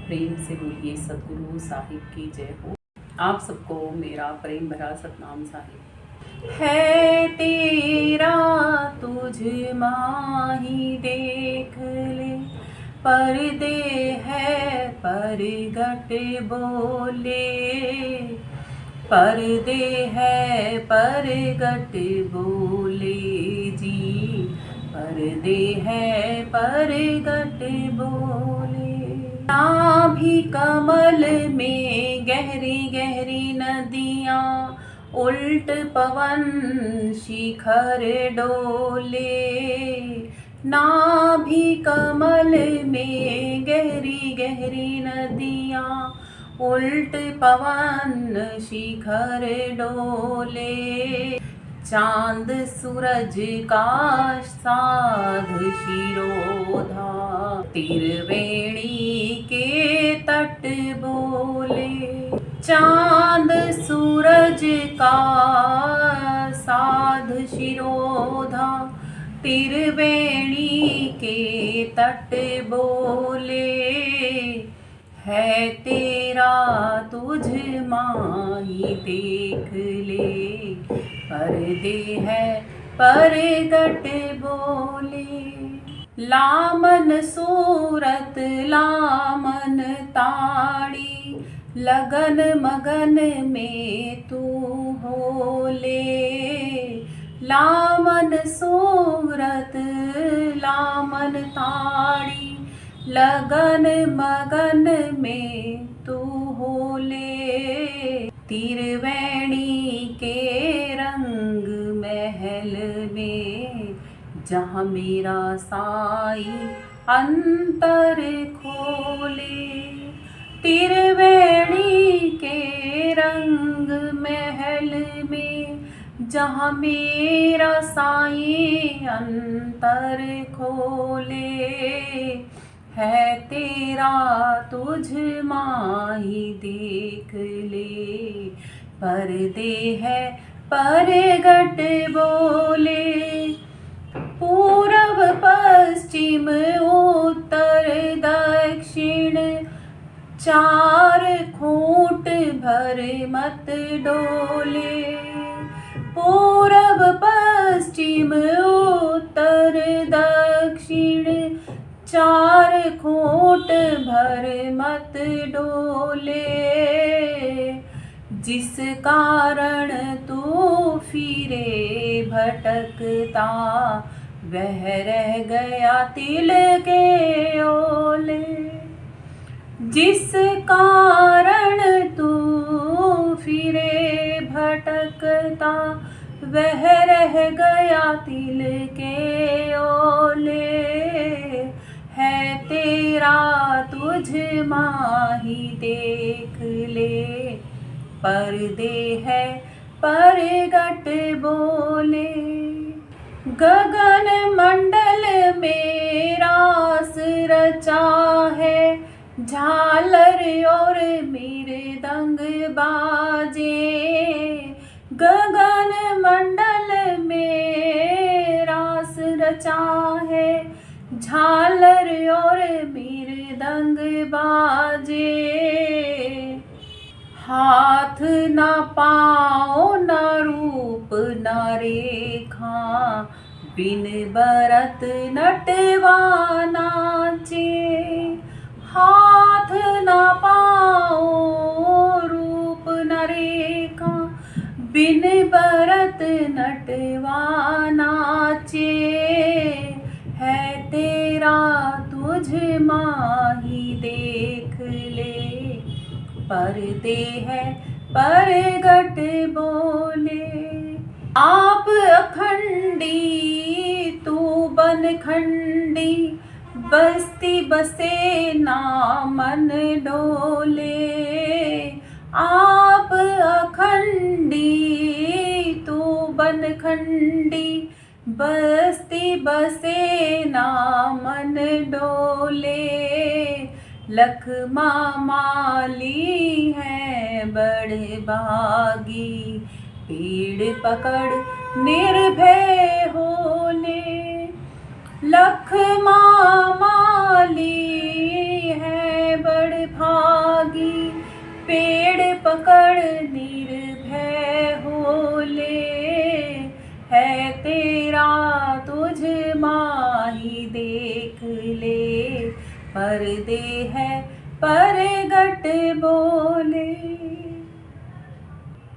प्रेम से बोलिए सतगुरु साहिब की जय हो। आप सबको मेरा प्रेम भरा सतनाम साहिब। है तेरा तुझ माही देख ले, पर्दे है परगट बोले, पर्दे है परगट बोले जी, पर्दे है परगट बोले। नाभि कमल में गहरी गहरी नदियाँ, उल्ट पवन शिखर डोले। नाभि कमल में गहरी गहरी नदियाँ, उल्ट पवन शिखर डोले। चांद सूरज का साध शिरोधा, त्रिवेणी के तट बोले। चांद सूरज का साध शिरोधा, त्रिवेणी के तट बोले। है तेरा तुझ माही देख ले, पर्दे है परगट बोले। लामन सूरत लामन ताड़ी, लगन मगन में तू होले। लामन सूरत लामन ताड़ी, लगन मगन में तू होले। त्रिवेणी के रंग महल में, जहाँ मेरा साई अंतर खोले। त्रिवेणी के रंग महल में, जहाँ मेरा साई अंतर खोले। है तेरा तुझ माही देख ले, पर्दे है परगट बोले। पूरब पश्चिम उत्तर दक्षिण, चार खूंट भर मत डोले। पूरब पश्चिम उत्तर दक्षिण, चार खूंट भर मत डोले। जिस कारण तू फिरे भटकता, वह रह गया तिल के ओले। जिस कारण तू फिरे भटकता, वह रह गया तिल के ओले। है तेरा तुझ माही देख ले, पर्दे है परगट बोले। गगन मंडल में रास रचा है, झालर और मृदंग बाजे। गगन मंडल में रास रचा है, झालर और मृदंग बाजे। हाथ न पाँव न रूप न रेखा, बिन बरत नटवा नाचे। हाथ न पाँव रूप न रेखा, बिन बरत नटवा नाचे। है तेरा तुझ माही देख ले, पर्दे है परगट बोले। आप अखंडी तू बनखंडी, बस्ती बसे ना मन डोले। आप अखंडी तू बनखंडी, बस्ती बसे ना मन डोले। लखमा माली है बड़े बागी, पेड़ पकड़ निर्भय होले। लखमा माली है बड़े भागी, पेड़ पकड़ निर्भय हो ले, है तेरा तुझ माही देख ले, पर्दे है परगट बोले।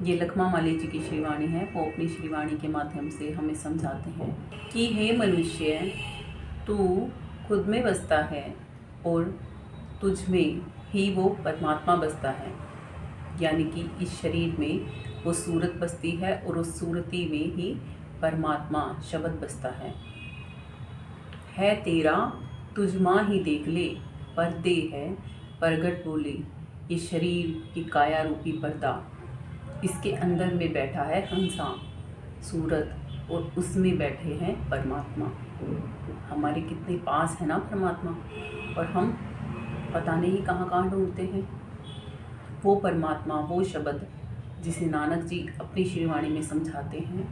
ये लखमा माली जी की श्रीवाणी है। वो अपनी श्रीवाणी के माध्यम से हमें समझाते हैं कि हे मनुष्य, तू खुद में बसता है और तुझ में ही वो परमात्मा बसता है, यानी कि इस शरीर में वो सूरत बसती है और उस सूरती में ही परमात्मा शब्द बसता है तेरा तुझ माँ ही देख ले, पर्दे है परगट बोले। ये शरीर की काया रूपी पर्दा, इसके अंदर में बैठा है हंसा सूरत और उसमें बैठे हैं परमात्मा। हमारे कितने पास है ना परमात्मा, और हम पता नहीं कहाँ कहाँ ढूंढते हैं वो परमात्मा, वो शब्द जिसे नानक जी अपनी श्रीवाणी में समझाते हैं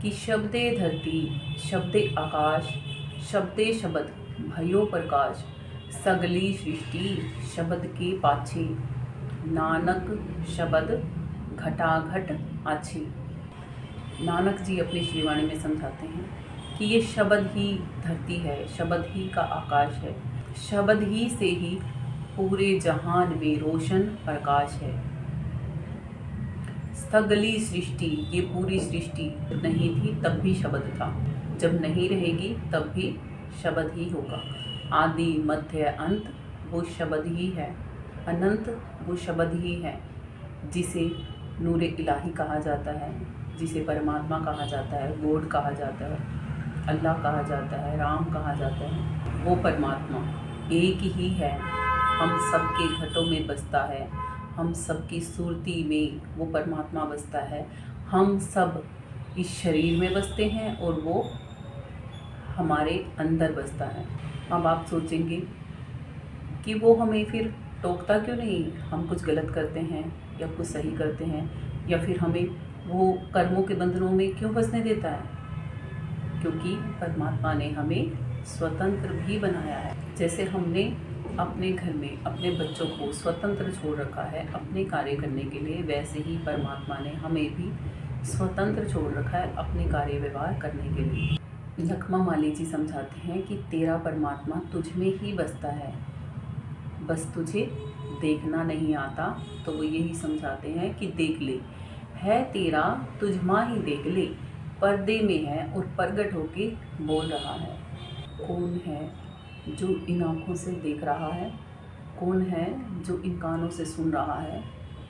कि शब्दे धरती शब्दे आकाश, शब्दे शब्द भयो प्रकाश, सगली सृष्टि शब्द के पाछे, नानक शब्द घटाघट आछे। नानक जी अपनी श्रीवाणी में समझाते हैं कि ये शब्द ही धरती है, शब्द ही का आकाश है, शब्द ही से ही पूरे जहान में रोशन प्रकाश है। सगली सृष्टि, ये पूरी सृष्टि नहीं थी तब भी शब्द था, जब नहीं रहेगी तब भी शब्द ही होगा। आदि मध्य अंत वो शब्द ही है, अनंत वो शब्द ही है, जिसे नूर इलाही कहा जाता है, जिसे परमात्मा कहा जाता है, गॉड कहा जाता है, अल्लाह कहा जाता है, राम कहा जाता है। वो परमात्मा एक ही है, हम सबके घटों में बसता है, हम सबकी सूरती में वो परमात्मा बसता है। हम सब इस शरीर में बसते हैं और वो हमारे अंदर बसता है। अब आप सोचेंगे कि वो हमें फिर टोकता क्यों नहीं, हम कुछ गलत करते हैं या कुछ सही करते हैं, या फिर हमें वो कर्मों के बंधनों में क्यों फंसने देता है? क्योंकि परमात्मा ने हमें स्वतंत्र भी बनाया है। जैसे हमने अपने घर में अपने बच्चों को स्वतंत्र छोड़ रखा है अपने कार्य करने के लिए, वैसे ही परमात्मा ने हमें भी स्वतंत्र छोड़ रखा है अपने कार्य व्यवहार करने के लिए। लखमा माली जी समझाते हैं कि तेरा परमात्मा तुझ में ही बसता है, बस तुझे देखना नहीं आता। तो वो यही समझाते हैं कि देख ले, है तेरा तुझ माँ ही देख ले, पर्दे में है और प्रगट होके बोल रहा है। कौन है जो इन आँखों से देख रहा है? कौन है जो इन कानों से सुन रहा है?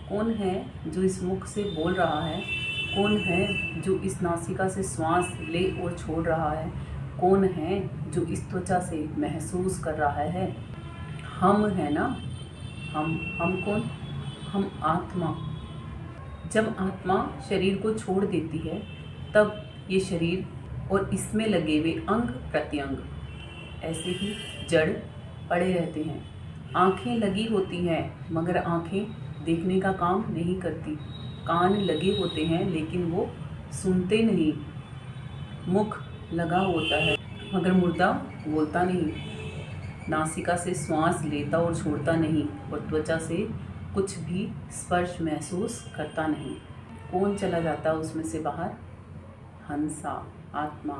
कौन है जो इस मुख से बोल रहा है? कौन है जो इस नासिका से श्वास ले और छोड़ रहा है? कौन है जो इस त्वचा से महसूस कर रहा है? हम है ना। हम कौन? हम आत्मा। जब आत्मा शरीर को छोड़ देती है तब ये शरीर और इसमें लगे हुए अंग प्रत्यंग ऐसे ही जड़ पड़े रहते हैं। आँखें लगी होती हैं मगर आँखें देखने का काम नहीं करती, कान लगे होते हैं लेकिन वो सुनते नहीं, मुख लगा होता है मगर मुर्दा बोलता नहीं, नासिका से श्वास लेता और छोड़ता नहीं और त्वचा से कुछ भी स्पर्श महसूस करता नहीं। कौन चला जाता है उसमें से बाहर? हंसा आत्मा।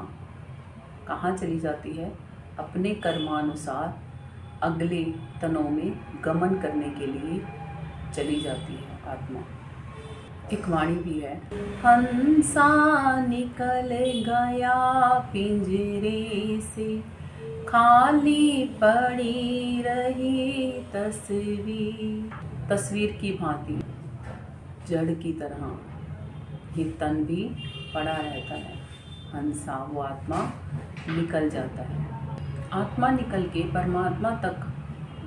कहाँ चली जाती है? अपने कर्मानुसार अगले तनों में गमन करने के लिए चली जाती है आत्मा। एक वाणी भी है, हंसा निकल गया पिंजरे से, खाली पड़ी रही तस्वीर की भांति जड़ की तरह ये तन भी पड़ा रहता है। हंसा वो आत्मा निकल जाता है। आत्मा निकल के परमात्मा तक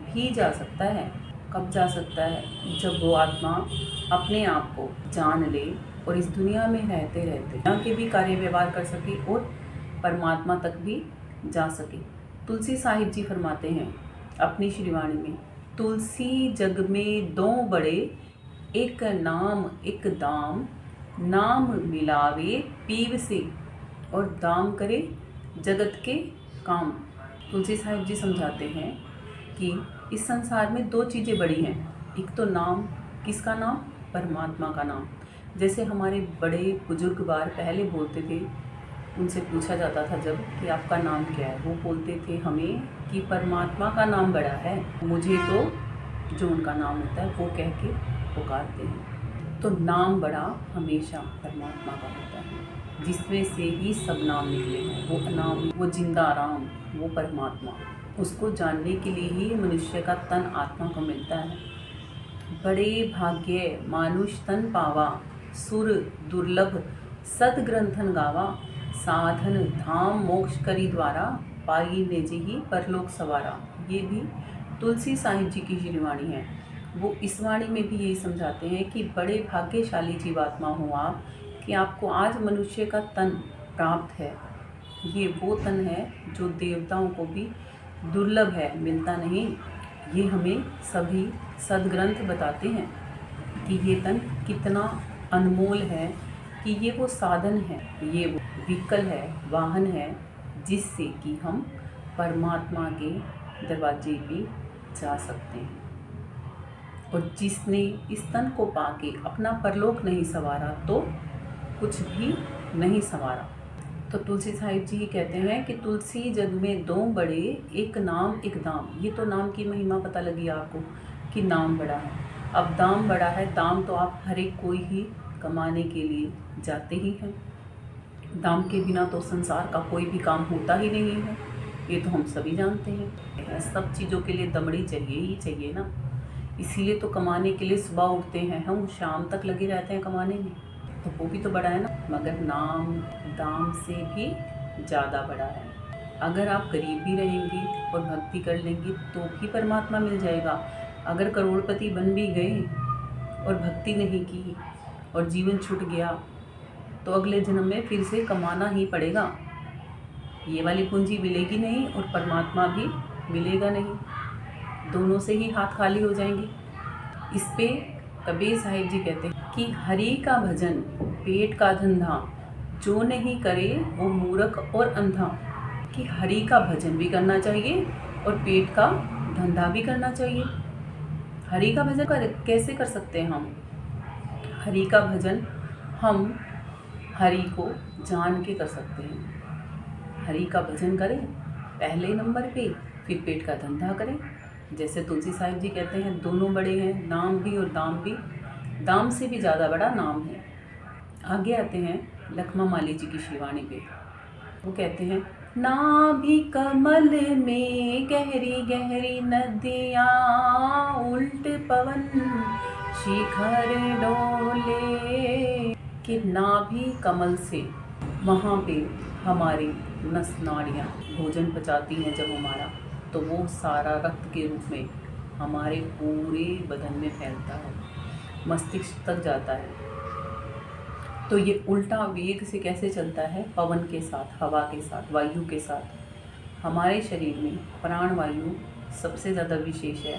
भी जा सकता है। कब जा सकता है? जब वो आत्मा अपने आप को जान ले और इस दुनिया में रहते रहते दुनिया के भी कार्य व्यवहार कर सके और परमात्मा तक भी जा सके। तुलसी साहिब जी फरमाते हैं अपनी श्रीवाणी में, तुलसी जग में दो बड़े, एक नाम एक दाम, नाम मिलावे पीव से और दाम करे जगत के काम। तुलसी साहिब जी समझाते हैं कि इस संसार में दो चीज़ें बड़ी हैं, एक तो नाम, किसका नाम? परमात्मा का नाम। जैसे हमारे बड़े बुजुर्गवार पहले बोलते थे, उनसे पूछा जाता था जब कि आपका नाम क्या है, वो बोलते थे हमें कि परमात्मा का नाम बड़ा है, मुझे तो जो उनका नाम होता है वो कह के पुकारते हैं। तो नाम बड़ा हमेशा परमात्मा का होता है, जिसमें से ही सब नाम निकले हैं। वो नाम, वो जिंदा राम, वो परमात्मा, उसको जानने के लिए ही मनुष्य का तन आत्मा को मिलता है। बड़े भाग्य मानुष तन पावा, सुर दुर्लभ सदग्रंथन गावा, साधन धाम मोक्ष करी द्वारा, पाई निज ही परलोक सवारा। ये भी तुलसी साहिब जी की श्रीवाणी है। वो इस वाणी में भी यही समझाते हैं कि बड़े भाग्यशाली जीवात्मा हो आप कि आपको आज मनुष्य का तन प्राप्त है। ये वो तन है जो देवताओं को भी दुर्लभ है, मिलता नहीं। ये हमें सभी सदग्रंथ बताते हैं कि ये तन कितना अनमोल है, कि ये वो साधन है, ये वो व्हीकल है, वाहन है, जिससे कि हम परमात्मा के दरवाजे पे जा सकते हैं। और जिसने इस तन को पाके अपना परलोक नहीं संवारा तो कुछ भी नहीं संवारा। तो तुलसी साहिब जी कहते हैं कि तुलसी जग में दो बड़े, एक नाम एक दाम। ये तो नाम की महिमा पता लगी आपको कि नाम बड़ा है। अब दाम बड़ा है, दाम तो आप हर एक कोई ही कमाने के लिए जाते ही हैं। दाम के बिना तो संसार का कोई भी काम होता ही नहीं है, ये तो हम सभी जानते हैं। सब चीज़ों के लिए दमड़ी चाहिए ही चाहिए ना, इसीलिए तो कमाने के लिए सुबह उठते हैं हम, शाम तक लगे रहते हैं कमाने में, तो वो भी तो बड़ा है ना। मगर नाम दाम से भी ज़्यादा बड़ा है। अगर आप गरीब भी रहेंगे और भक्ति कर लेंगे तो भी परमात्मा मिल जाएगा। अगर करोड़पति बन भी गए और भक्ति नहीं की और जीवन छूट गया तो अगले जन्म में फिर से कमाना ही पड़ेगा। ये वाली पूंजी मिलेगी नहीं और परमात्मा भी मिलेगा नहीं, दोनों से ही हाथ खाली हो जाएंगे। इस पे कबीर साहिब जी कहते हैं कि हरि का भजन पेट का धंधा, जो नहीं करे वो मूर्ख और अंधा। कि हरि का भजन भी करना चाहिए और पेट का धंधा भी करना चाहिए। हरि का भजन कैसे कर सकते हैं हम? हरि का भजन हम हरि को जान के कर सकते हैं। हरि का भजन करें पहले नंबर पे, फिर पेट का धंधा करें। जैसे तुलसी साहिब जी कहते हैं दोनों बड़े हैं, नाम भी और दाम भी। दाम से भी ज़्यादा बड़ा नाम है। आगे आते हैं लखमा माली जी की श्रीवाणी पे। वो कहते हैं नाभि कमल में गहरी गहरी नदियाँ, उल्ट पवन शिखर डोले। कि नाभि कमल से वहाँ पे हमारी नस नाड़ियाँ भोजन पचाती हैं जब हमारा, तो वो सारा रक्त के रूप में हमारे पूरे बदन में फैलता है, मस्तिष्क तक जाता है। तो ये उल्टा वेग से कैसे चलता है? पवन के साथ, हवा के साथ, वायु के साथ। हमारे शरीर में प्राण वायु सबसे ज़्यादा विशेष है।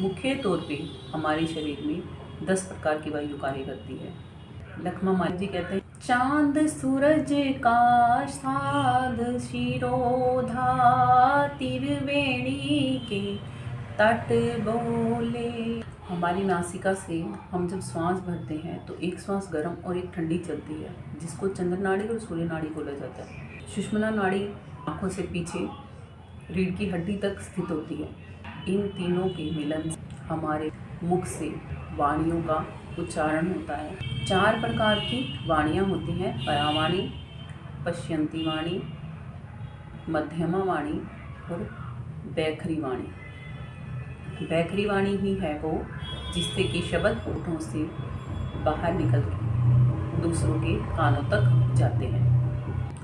मुख्य तौर पे हमारे शरीर में 10 प्रकार की वायु कार्य करती है। लखमा माली जी कहते हैं चांद सूरज का साध शिरोधा, त्रिवेणी के तट बोले। हमारी नासिका से हम जब श्वास भरते हैं तो एक श्वास गर्म और एक ठंडी चलती है, जिसको चंद्र नाड़ी और सूर्य नाड़ी बोला जाता है। सुषुम्ना नाड़ी आँखों से पीछे रीढ़ की हड्डी तक स्थित होती है। इन तीनों के मिलन से हमारे मुख से वाणियों का उच्चारण होता है। 4 प्रकार की वाणियाँ होती हैं, परावाणी, पश्यंती वाणी, मध्यमा वाणी और बैखरी वाणी। बैखरी वाणी ही है वो जिससे कि शब्द होठों से बाहर निकल के दूसरों के कानों तक जाते हैं।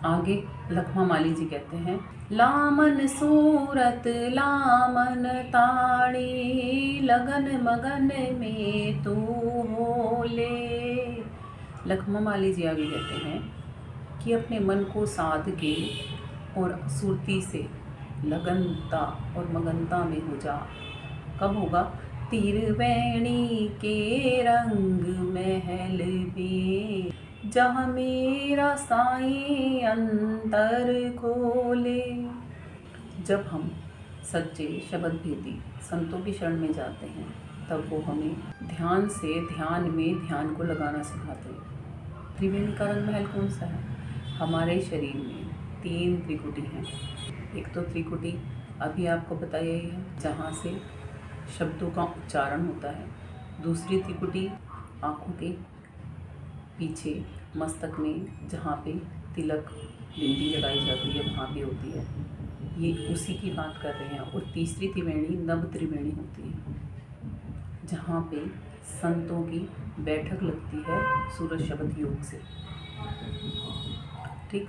आगे लखमा माली जी कहते हैं लामन सूरत लामन ताड़ी, लगन मगन में तू होले। लखमा माली जी आगे कहते हैं कि अपने मन को साध के और सुरती से लगनता और मगनता में हो जा। कब होगा? त्रिवेणी के रंग महल में, जहाँ मेरा साईं अंतर खोले। जब हम सच्चे शब्द भेदी संतों की शरण में जाते हैं, तब वो हमें ध्यान से ध्यान में ध्यान को लगाना सिखाते हैं। त्रिवेणी का रंग महल कौन सा है? हमारे शरीर में 3 त्रिकुटी हैं। एक तो त्रिकुटी अभी आपको पता यही है, जहाँ से शब्दों का उच्चारण होता है। दूसरी त्रिकुटी आँखों के पीछे मस्तक में, जहाँ पे तिलक बिंदी लगाई जाती है, वहाँ पे होती है। ये उसी की बात कर रहे हैं। और तीसरी त्रिवेणी नव त्रिवेणी होती है, जहाँ पे संतों की बैठक लगती है सूरज शब्द योग से। ठीक,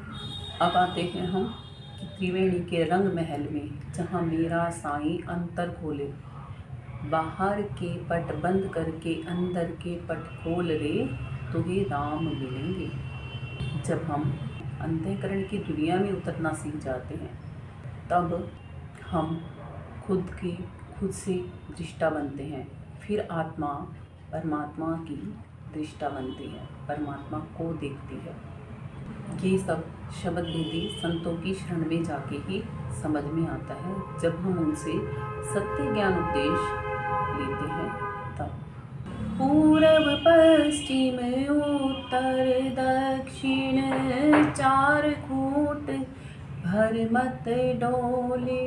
अब आते हैं हम कि त्रिवेणी के रंग महल में, जहाँ मेरा साईं अंतर खोले, बाहर के पट बंद करके अंदर के पट खोल ले, तुझे राम मिलेंगे। जब हम अंतःकरण की दुनिया में उतरना सीख जाते हैं, तब हम खुद से दृष्टा बनते हैं। फिर आत्मा परमात्मा की दृष्टा बनती है, परमात्मा को देखती है। ये सब शब्द भेदी संतों की शरण में जाके ही समझ में आता है, जब हम उनसे सत्य ज्ञान उपदेश लेते हैं तब। पूरब पश्चिम उत्तर दक्षिण 4 खूंट भर मत डोले।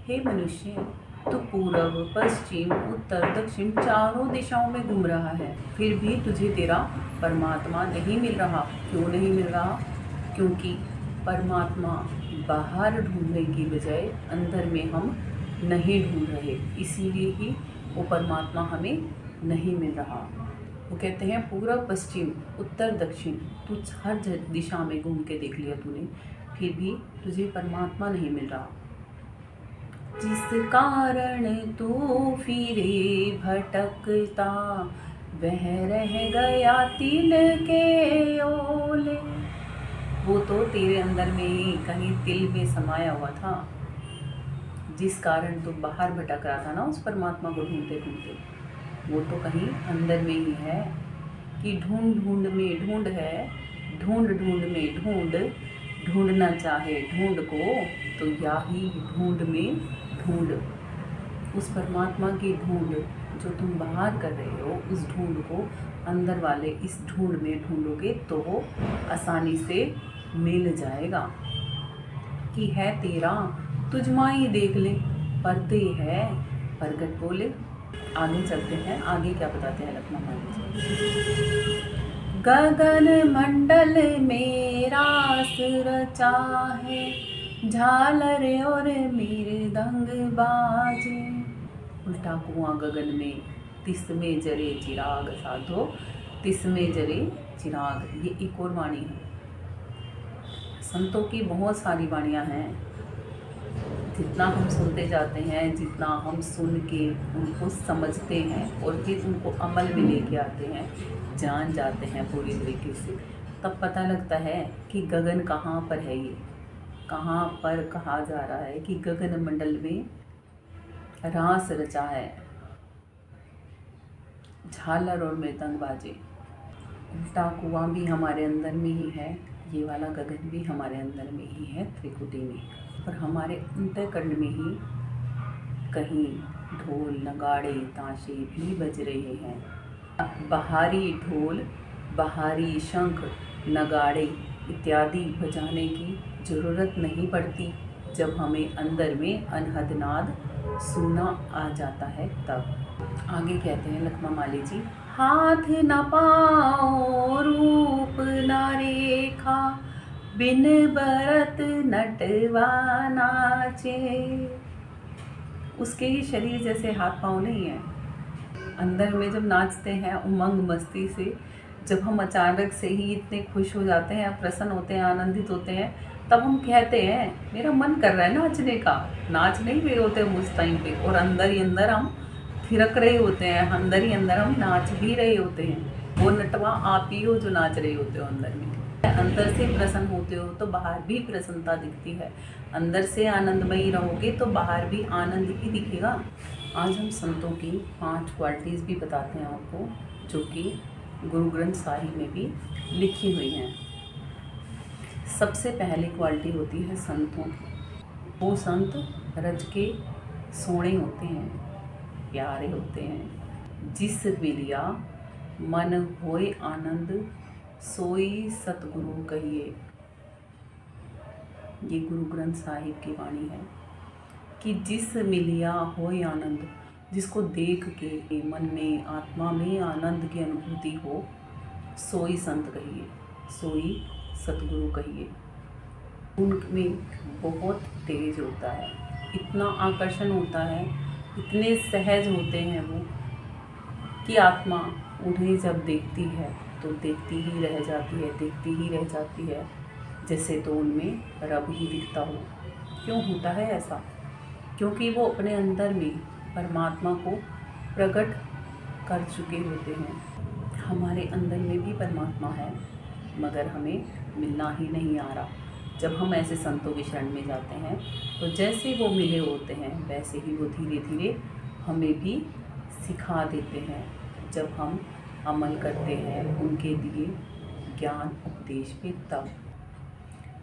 हे मनुष्य, तू पूरब पश्चिम उत्तर दक्षिण चारों दिशाओं में घूम रहा है, फिर भी तुझे तेरा परमात्मा नहीं मिल रहा। क्यों नहीं मिल रहा? क्योंकि परमात्मा बाहर ढूंढने की बजाय अंदर में हम नहीं ढूंढ रहे, इसीलिए ही वो परमात्मा हमें नहीं मिल रहा। वो कहते हैं पूरब पश्चिम उत्तर दक्षिण, तू हर दिशा में घूम के देख लिया तूने, फिर भी तुझे परमात्मा नहीं मिल रहा। जिस कारण तू फिरे भटकता, वह रह गया तिल के ओले। वो तो तेरे अंदर में ही कहीं तिल में समाया हुआ था, जिस कारण तू बाहर भटक रहा था ना उस परमात्मा को ढूंढते ढूंढते, वो तो कहीं अंदर में ही है। कि ढूंढ ढूंढ में ढूंढ है, ढूंढ ढूंढ में ढूंढ, ढूंढना चाहे ढूंढ को, तो यही ढूंढ में ढूंढ। उस परमात्मा की ढूंढ जो तुम बाहर कर रहे हो, उस ढूंढ को अंदर वाले इस ढूंढ में ढूंढोगे तो वो आसानी से मिल जाएगा। कि है तेरा तुझमा ही देख ले, परते है प्रगट बोले। आगे चलते हैं, आगे क्या बताते हैं लखमा महाराज। गगन मंडल में रास रचा है, झालर और मृदंग बाजे। उल्टा कुआं गगन में, तिसमें जरे चिराग साधो, तिसमें जरे चिराग। ये एक और वाणी है। संतों की बहुत सारी वाणियाँ हैं। जितना हम सुनते जाते हैं, जितना हम सुन के उनको समझते हैं और फिर उनको अमल में लेके आते हैं, जान जाते हैं पूरी तरीके से, तब पता लगता है कि गगन कहाँ पर है। ये कहाँ पर कहा जा रहा है कि गगन मंडल में रास रचा है, झालर और मृदंग बाजे। उल्टा कुआं भी हमारे अंदर में ही है, ये वाला गगन भी हमारे अंदर में ही है, त्रिकुटी में। और हमारे अंतःकरण में ही कहीं ढोल नगाड़े ताशे भी बज रहे हैं। बाहरी ढोल, बाहरी शंख, नगाड़े इत्यादि बजाने की ज़रूरत नहीं पड़ती, जब हमें अंदर में अनहद नाद सुनना आ जाता है तब। आगे कहते हैं लखमा माली जी, हाथ न पाओ रूप न रेखा, बिन बरत नटवा नाचे। उसके ही शरीर जैसे हाथ पाँव नहीं है। अंदर में जब नाचते हैं उमंग मस्ती से, जब हम अचानक से ही इतने खुश हो जाते हैं, प्रसन्न होते हैं, आनंदित होते हैं, तब हम कहते हैं मेरा मन कर रहा है नाचने का। नाच नहीं रहे होते हम उस टाइम पे, और अंदर ही अंदर हम थिरक रहे होते हैं, अंदर ही अंदर हम नाच भी रहे होते हैं। वो नटवा आप ही हो जो नाच रहे होते हो अंदर में। अंदर से प्रसन्न होते हो तो बाहर भी प्रसन्नता दिखती है। अंदर से आनंदमयी रहोगे तो बाहर भी आनंद ही दिखेगा। आज हम संतों की 5 क्वालिटीज़ भी बताते हैं आपको, जो कि गुरु ग्रंथ साहिब में भी लिखी हुई हैं। सबसे पहली क्वालिटी होती है संतों की। वो संत रज के सोने होते हैं, प्यारे होते हैं। जिस मिलिया मन होए आनंद, सोई सतगुरु कहिए। ये गुरु ग्रंथ साहिब की वाणी है कि जिस मिलिया होए आनंद, जिसको देख के मन में आत्मा में आनंद की अनुभूति हो, सोई संत कहिए, सोई सतगुरु कहिए। उनमें बहुत तेज होता है, इतना आकर्षण होता है, इतने सहज होते हैं वो कि आत्मा उन्हें जब देखती है तो देखती ही रह जाती है, देखती ही रह जाती है, जैसे तो उनमें रब ही दिखता हो। क्यों होता है ऐसा? क्योंकि वो अपने अंदर में परमात्मा को प्रकट कर चुके होते हैं। हमारे अंदर में भी परमात्मा है, मगर हमें मिलना ही नहीं आ रहा। जब हम ऐसे संतों की शरण में जाते हैं तो जैसे वो मिले होते हैं वैसे ही वो धीरे धीरे हमें भी सिखा देते हैं, जब हम अमल करते हैं उनके दिए ज्ञान उपदेश पे। तब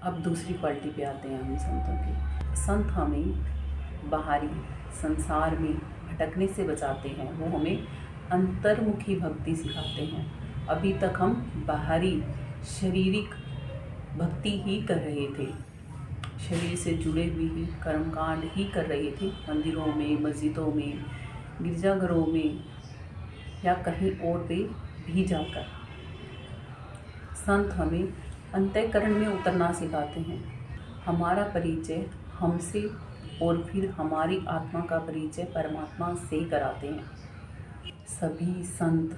अब दूसरी क्वालिटी पे आते हैं हम संतों की। संत हमें बाहरी संसार में भटकने से बचाते हैं, वो हमें अंतर्मुखी भक्ति सिखाते हैं। अभी तक हम बाहरी शारीरिक भक्ति ही कर रहे थे, शरीर से जुड़े हुए ही कर्मकांड ही कर रहे थे, मंदिरों में, मस्जिदों में, गिरजाघरों में या कहीं और पे भी जाकर। संत हमें अंतःकरण में उतरना सिखाते हैं, हमारा परिचय हमसे और फिर हमारी आत्मा का परिचय परमात्मा से कराते हैं। सभी संत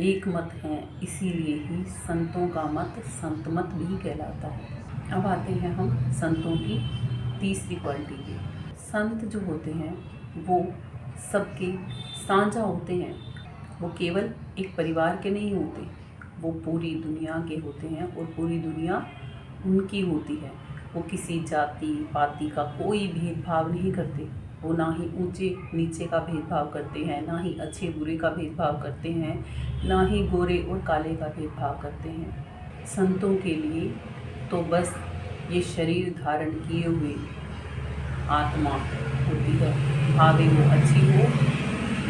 एक मत हैं, इसीलिए ही संतों का मत संत मत भी कहलाता है। अब आते हैं हम संतों की तीसरी क्वालिटी पे। संत जो होते हैं वो सबके साझा होते हैं, वो केवल एक परिवार के नहीं होते, वो पूरी दुनिया के होते हैं और पूरी दुनिया उनकी होती है। वो किसी जाति पाति का कोई भेदभाव नहीं करते, वो ना ही ऊंचे नीचे का भेदभाव करते हैं, ना ही अच्छे बुरे का भेदभाव करते हैं, ना ही गोरे और काले का भेदभाव करते हैं। संतों के लिए तो बस ये शरीर धारण किए हुए आत्मा होती है, भावे वो अच्छी हो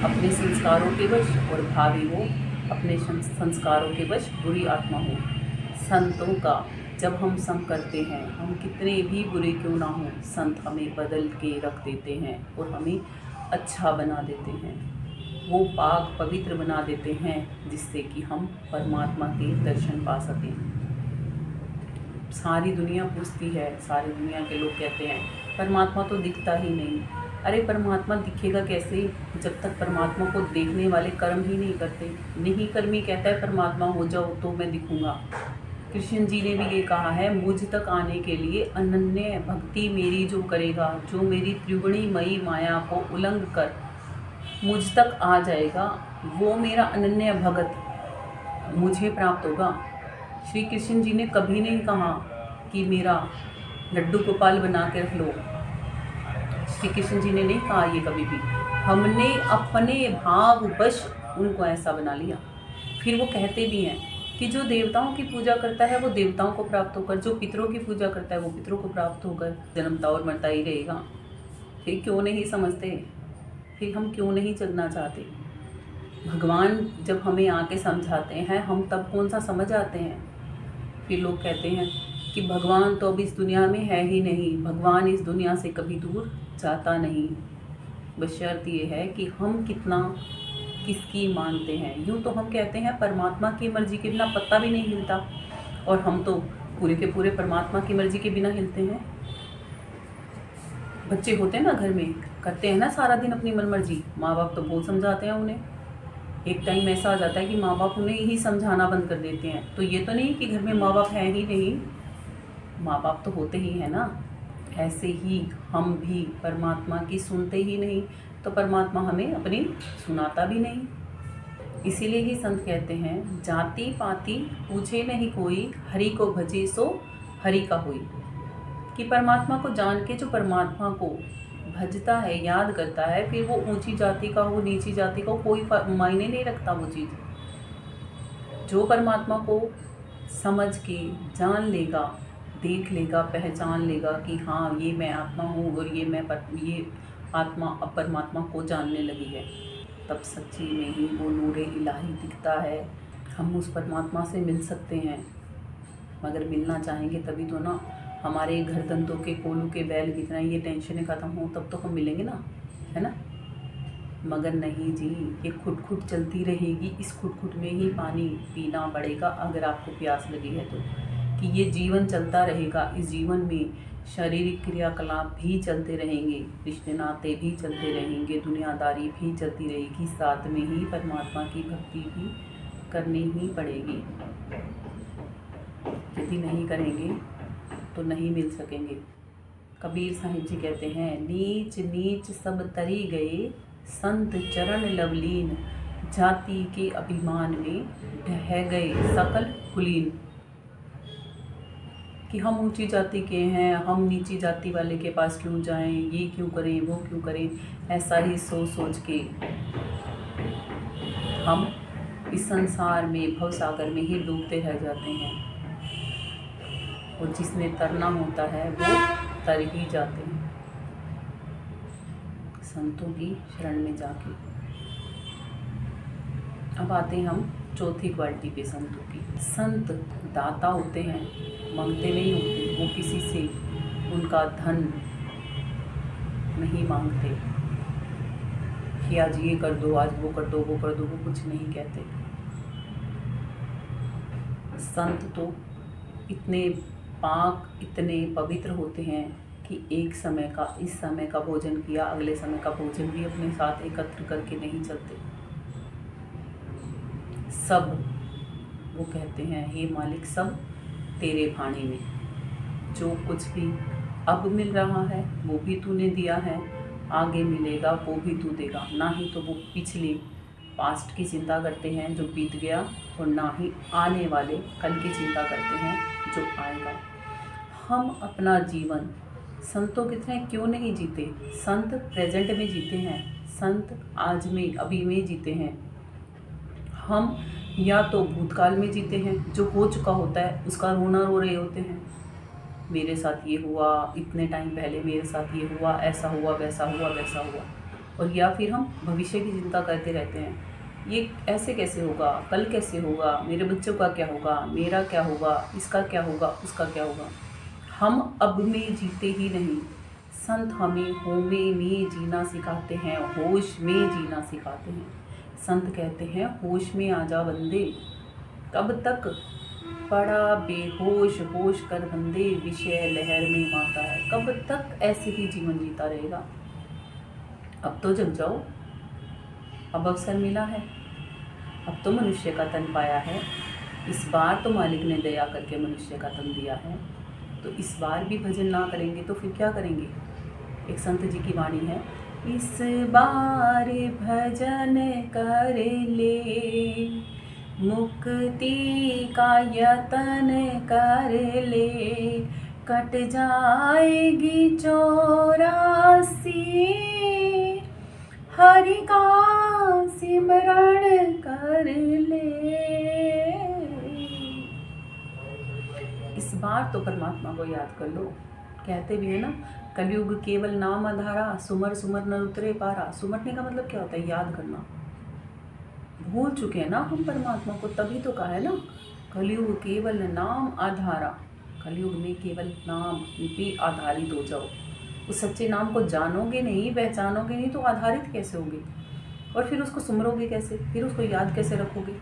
अपने संस्कारों के वश और भावे वो अपने संस्कारों के वश बुरी आत्मा हो। संतों का जब हम संग करते हैं, हम कितने भी बुरे क्यों ना हों, संत हमें बदल के रख देते हैं और हमें अच्छा बना देते हैं। वो पाक पवित्र बना देते हैं जिससे कि हम परमात्मा के दर्शन पा सकें। सारी दुनिया पूछती है, सारी दुनिया के लोग कहते हैं परमात्मा तो दिखता ही नहीं। अरे परमात्मा दिखेगा कैसे जब तक परमात्मा को देखने वाले कर्म ही नहीं करते। नहीं कर्मी कहता है परमात्मा हो जाओ तो मैं दिखूंगा। कृष्ण जी ने भी ये कहा है, मुझ तक आने के लिए अनन्य भक्ति मेरी जो करेगा, जो मेरी त्रिगुणीमयी माया को उल्लंघ कर मुझ तक आ जाएगा, वो मेरा अनन्य भगत मुझे प्राप्त होगा। श्री कृष्ण जी ने कभी नहीं कहा कि मेरा लड्डू गोपाल बना के रख लो। श्री कृष्ण जी ने नहीं कहा ये कभी भी। हमने अपने भाव वश उनको ऐसा बना लिया। फिर वो कहते भी हैं कि जो देवताओं की पूजा करता है वो देवताओं को प्राप्त होकर, जो पितरों की पूजा करता है वो पितरों को प्राप्त होकर जन्मता और मरता ही रहेगा। फिर क्यों नहीं समझते? फिर हम क्यों नहीं चलना चाहते? भगवान जब हमें आके समझाते हैं हम तब कौन सा समझ आते हैं। फिर लोग कहते हैं कि भगवान तो अब इस दुनिया में है ही नहीं, भगवान इस दुनिया से कभी दूर जाता नहीं। बशर्त ये है कि हम कितना किसकी मानते हैं। यूँ तो हम कहते हैं परमात्मा की मर्जी के बिना पत्ता भी नहीं हिलता, और हम तो पूरे के पूरे परमात्मा की मर्जी के बिना हिलते हैं। बच्चे होते हैं ना घर में, करते हैं ना सारा दिन अपनी मन मर्जी, माँ बाप तो बहुत समझाते हैं उन्हें। एक टाइम ऐसा आ जाता है कि माँ बाप उन्हें ही समझाना बंद कर देते हैं। तो ये तो नहीं कि घर में माँ बाप हैं ही नहीं, माँ बाप तो होते ही हैं ना। ऐसे ही हम भी परमात्मा की सुनते ही नहीं, तो परमात्मा हमें अपनी सुनाता भी नहीं। इसीलिए ही संत कहते हैं, जाति पाति पूछे नहीं कोई, हरि को भजे सो हरि का होई। कि परमात्मा को जान के जो परमात्मा को भजता है, याद करता है, फिर वो ऊंची जाति का हो नीची जाति का हो, कोई मायने नहीं रखता वो चीज़। जो परमात्मा को समझ के जान लेगा देख लेगा, पहचान लेगा कि हाँ ये मैं आत्मा हूँ और ये आत्मा अब परमात्मा को जानने लगी है, तब सच्ची में ही वो नूरे इलाही दिखता है। हम उस परमात्मा से मिल सकते हैं, मगर मिलना चाहेंगे तभी तो ना। हमारे घरदंतों के कोलू के बैल कितना ये टेंशनें ख़त्म हो तब तो हम मिलेंगे ना, है ना। मगर नहीं जी, ये खुट चलती रहेगी। इस खुट में ही पानी पीना पड़ेगा अगर आपको प्यास लगी है तो, कि ये जीवन चलता रहेगा। इस जीवन में शारीरिक क्रियाकलाप भी चलते रहेंगे, रिश्ते नाते भी चलते रहेंगे, दुनियादारी भी चलती रहेगी, साथ में ही परमात्मा की भक्ति भी करनी ही पड़ेगी। यदि नहीं करेंगे तो नहीं मिल सकेंगे। कबीर साहिब जी कहते हैं, नीच नीच सब तरी गए, संत चरण लवलीन, जाति के अभिमान में ढह गए सकल कुलीन। कि हम ऊंची जाति के हैं, हम नीची जाति वाले के पास क्यों जाएं, ये क्यों करें, वो क्यों करें, ऐसा ही सोच सोच के हम इस संसार में भवसागर में ही डूबते रह जाते हैं। और जिसने तरना होता है वो तर ही जाते हैं संतों की शरण में जाके। अब आते हैं हम चौथी क्वालिटी पे संतों की। संत दाता होते हैं, मांगते नहीं होते। वो किसी से उनका धन नहीं मांगते कि आज ये कर दो, आज वो कर दो, वो कर दो, वो कुछ नहीं कहते। संत तो इतने पाक, इतने पवित्र होते हैं कि एक समय का, इस समय का भोजन किया, अगले समय का भोजन भी अपने साथ एकत्र करके नहीं चलते। सब वो कहते हैं, हे मालिक सब तेरे भाने में, जो कुछ भी अब मिल रहा है वो भी तूने दिया है, आगे मिलेगा वो भी तू देगा। ना ही तो वो पिछले पास्ट की चिंता करते हैं जो बीत गया, और ना ही आने वाले कल की चिंता करते हैं जो आएगा। हम अपना जीवन संतों की तरह क्यों नहीं जीते? संत प्रेजेंट में जीते हैं, संत आज में, अभी में जीते हैं। हम या तो भूतकाल में जीते हैं, जो हो चुका होता है उसका रोना रो रहे होते हैं, मेरे साथ ये हुआ, इतने टाइम पहले मेरे साथ ये हुआ, ऐसा हुआ, वैसा हुआ, वैसा हुआ। और या फिर हम भविष्य की चिंता करते रहते हैं, ये ऐसे कैसे होगा, कल कैसे होगा, मेरे बच्चों का क्या होगा, मेरा क्या होगा, इसका क्या होगा, उसका क्या होगा। हम अब में जीते ही नहीं। संत हमें होमे में जीना सिखाते हैं, होश में जीना सिखाते हैं। संत कहते हैं, होश में आ जा बंदे, कब तक पड़ा बेहोश, होश कर बंदे, विषय लहर में माता है। कब तक ऐसे ही जीवन जीता रहेगा? अब तो जग जाओ, अब अवसर मिला है, अब तो मनुष्य का तन पाया है। इस बार तो मालिक ने दया करके मनुष्य का तन दिया है, तो इस बार भी भजन ना करेंगे तो फिर क्या करेंगे? एक संत जी की वाणी है, इस बार भजन कर ले, मुक्ति का यतन कर ले, कट जाएगी 84, हरि का सिमरण कर ले। इस बार तो परमात्मा को याद कर लो। कहते भी है ना, कलयुग केवल नाम आधारा, सुमर सुमर न उतरे पारा। सुमरने का मतलब क्या होता है? याद करना। भूल चुके हैं ना हम परमात्मा को, तभी तो कहा है ना, कलयुग केवल नाम आधारा। कलयुग में केवल नाम पे आधारित हो जाओ। उस सच्चे नाम को जानोगे नहीं, पहचानोगे नहीं तो आधारित कैसे होगे? और फिर उसको सुमरोगे कैसे? फिर उसको याद कैसे रखोगे?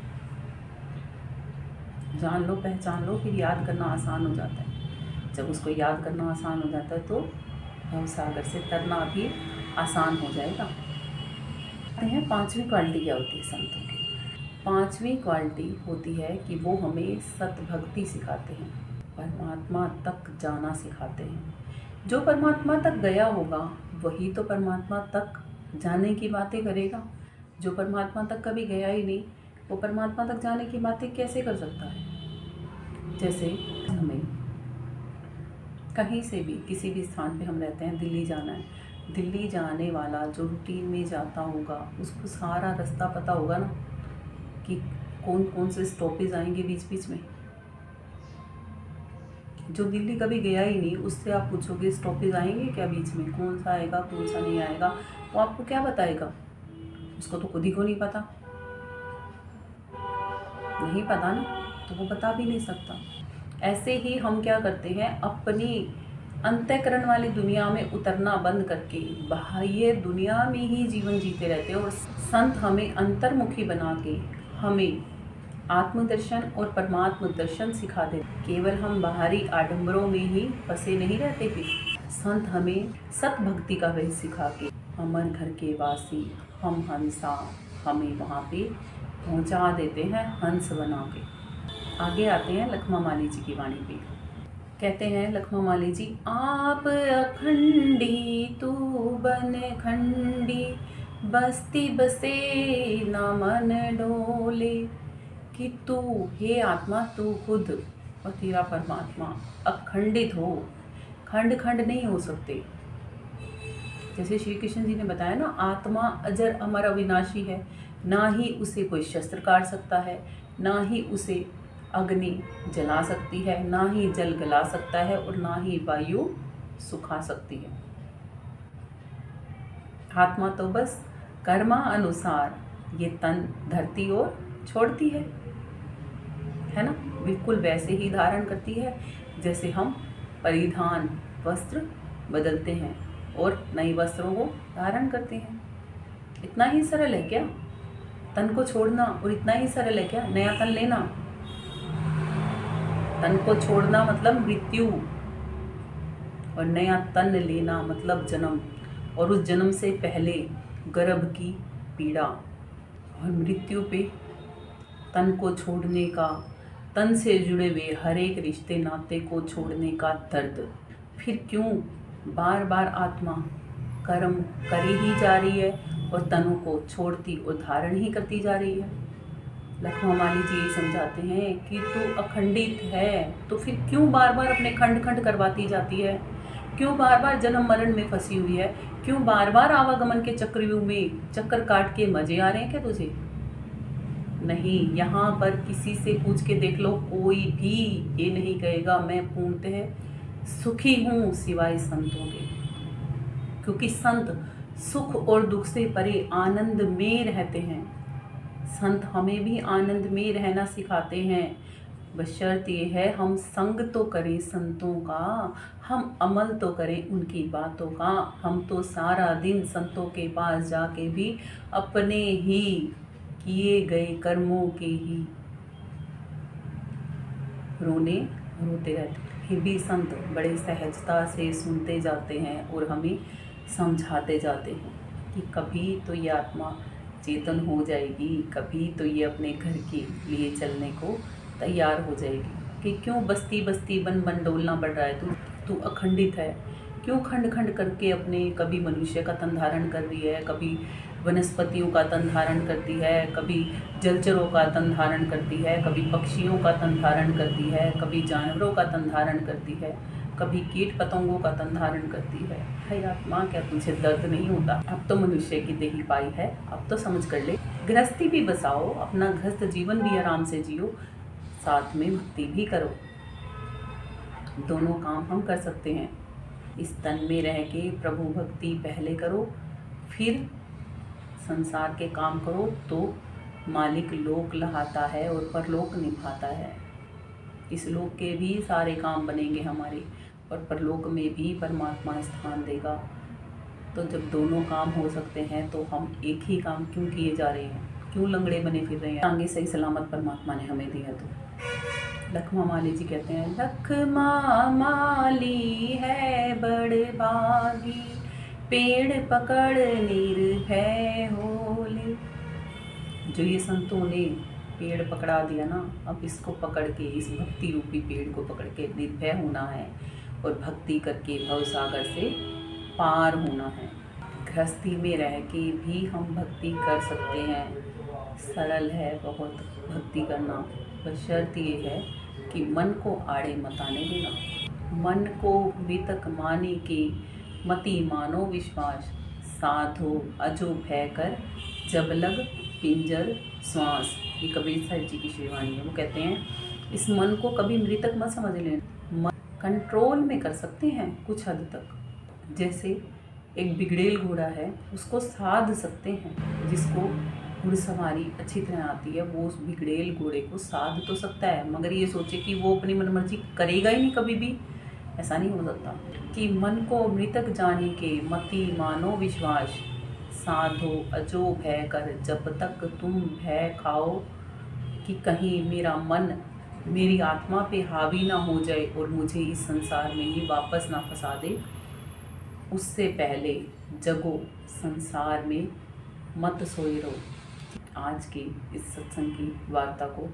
जान लो, पहचान लो, फिर याद करना आसान हो जाता है। जब उसको याद करना आसान हो जाता है तो भवसागर से तरना भी आसान हो जाएगा। पांचवी क्वालिटी क्या होती है संतों की? पांचवी क्वालिटी होती है कि वो हमें सतभक्ति सिखाते हैं, परमात्मा तक जाना सिखाते हैं। जो परमात्मा तक गया होगा वही तो परमात्मा तक जाने की बातें करेगा। जो परमात्मा तक कभी गया ही नहीं, वो परमात्मा तक जाने की बातें कैसे कर सकता है? जैसे हमें कहीं से भी, किसी भी स्थान पे हम रहते हैं, दिल्ली जाना है, दिल्ली जाने वाला जो रूटीन में जाता होगा उसको सारा रास्ता पता होगा ना, कि कौन कौन से स्टॉपेज आएंगे बीच बीच में। जो दिल्ली कभी गया ही नहीं, उससे आप पूछोगे स्टॉपेज आएंगे क्या बीच में, कौन सा आएगा कौन सा नहीं आएगा, वो आपको क्या बताएगा? उसको तो खुद ही को नहीं पता, नहीं पता ना, तो वो बता भी नहीं सकता। ऐसे ही हम क्या करते हैं, अपनी अंतःकरण वाली दुनिया में उतरना बंद करके बाह्य दुनिया में ही जीवन जीते रहते हैं। और संत हमें अंतर्मुखी बना के हमें आत्मदर्शन और परमात्म दर्शन सिखा दे। केवल हम बाहरी आडंबरों में ही फंसे नहीं रहते थे। संत हमें सत भक्ति का वह सिखा के अमर घर के वासी हम हंसा, हमें वहाँ पे पहुँचा देते हैं हंस बना के। आगे आते हैं लखमा माली जी की वाणी पे। कहते हैं लखमा माली जी, आप अखंडी तू बन खंडी, बस्ती बसे न मन डोले। कि तू हे आत्मा, तू खुद और तेरा परमात्मा अखंडित हो, खंड खंड नहीं हो सकते। जैसे श्री कृष्ण जी ने बताया ना, आत्मा अजर अमर अविनाशी है, ना ही उसे कोई शस्त्र काट सकता है, ना ही उसे अग्नि जला सकती है, ना ही जल गला सकता है, और ना ही वायु सुखा सकती है। आत्मा तो बस कर्मा अनुसार ये तन धरती और छोड़ती है ना, बिल्कुल वैसे ही धारण करती है जैसे हम परिधान वस्त्र बदलते हैं और नए वस्त्रों को धारण करते हैं। इतना ही सरल है क्या तन को छोड़ना, और इतना ही सरल है क्या नया तन लेना? तन को छोड़ना मतलब मृत्यु, और नया तन लेना मतलब जन्म, और उस जन्म से पहले गर्भ की पीड़ा, और मृत्यु पे तन को छोड़ने का, तन से जुड़े हुए हर एक रिश्ते नाते को छोड़ने का दर्द। फिर क्यों बार बार आत्मा कर्म करी ही जा रही है और तनों को छोड़ती और धारण ही करती जा रही है? लखमा माली जी ये समझाते हैं कि तू अखंडित है, तो फिर क्यों बार बार अपने खंड खंड करवाती जाती है? क्यों बार बार जन्म मरण में फंसी हुई है? क्यों बार बार आवागमन के चक्रव्यूह में चक्कर काट के मजे आ रहे हैं क्या तुझे? नहीं, यहाँ पर किसी से पूछ के देख लो, कोई भी ये नहीं कहेगा मैं पूर्णतः सुखी हूँ सिवाय संतों के। क्योंकि संत सुख और दुख से परे आनंद में रहते हैं। संत हमें भी आनंद में रहना सिखाते हैं, बशर्त ये है हम संग तो करें संतों का, हम अमल तो करें उनकी बातों का। हम तो सारा दिन संतों के पास जाके भी अपने ही किए गए कर्मों के ही रोते रहते, फिर भी संत बड़े सहजता से सुनते जाते हैं और हमें समझाते जाते हैं कि कभी तो ये आत्मा चेतन हो जाएगी, कभी तो ये अपने घर के लिए चलने को तैयार हो जाएगी। कि क्यों बस्ती बस्ती बन बन डोलना पड़ रहा है, तू अखंडित है, क्यों खंड खंड करके अपने कभी मनुष्य का तन धारण कर रही है, कभी वनस्पतियों का तन धारण करती है, कभी जलचरों का तन धारण करती है, कभी पक्षियों का तन धारण करती है, कभी जानवरों का तन धारण करती है, कभी कीट पतंगों का तन धारण करती है। हे आत्मा, क्या तुझे दर्द नहीं होता? अब तो मनुष्य की देही पाई है, अब तो समझ कर ले। गृहस्थी भी बसाओ, अपना गृहस्थ जीवन भी आराम से जियो, साथ में भक्ति भी करो। दोनों काम हम कर सकते हैं। इस तन में रह के प्रभु भक्ति पहले करो, फिर संसार के काम करो, तो मालिक लोक लहाता है और परलोक निभाता है। इस लोक के भी सारे काम बनेंगे हमारे, और परलोक में भी परमात्मा स्थान देगा। तो जब दोनों काम हो सकते हैं तो हम एक ही काम क्यों किए जा रहे हैं, क्यों लंगड़े बने फिर रहे हैं? आगे सही सलामत परमात्मा ने हमें दिया। तो लखमा माली जी कहते हैं, लखमा माली है बड़ भागी, पेड़ पकड़ निर्भय होले। जो ये संतों ने पेड़ पकड़ा दिया ना, अब इसको पकड़ के, इस भक्ति रूपी पेड़ को पकड़ के निर्भय होना है और भक्ति करके भवसागर से पार होना है। गृहस्थी में रह के भी हम भक्ति कर सकते हैं, सरल है बहुत भक्ति करना। बशर्त ये है कि मन को आड़े मत आने देना। मन को वितक माने के मति मानो विश्वास, साधो अजो भय कर जब लग पिंजर श्वास। ये कबीर साहिब जी की श्रीवाणी है। वो कहते हैं, इस मन को कभी मृतक मत समझ लेना। कंट्रोल में कर सकते हैं कुछ हद तक। जैसे एक बिगड़ेल घोड़ा है, उसको साध सकते हैं। जिसको घुड़सवारी अच्छी तरह आती है वो उस बिगड़ेल घोड़े को साध तो सकता है, मगर ये सोचे कि वो अपनी मनमर्जी करेगा ही नहीं कभी भी, ऐसा नहीं हो सकता। कि मन को मृतक जाने के मति मानो विश्वास, साधो अजो भय कर जब तक तुम भय खाओ। कि कहीं मेरा मन मेरी आत्मा पे हावी ना हो जाए और मुझे इस संसार में ही वापस ना फंसा दे, उससे पहले जगो, संसार में मत सोए रहो। आज की इस सत्संग की वार्ता को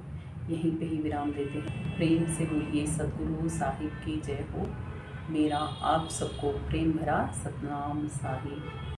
यहीं पे ही विराम देते हैं। प्रेम से बोलिए सद्गुरु साहिब की जय हो। मेरा आप सबको प्रेम भरा सतनाम साहिब।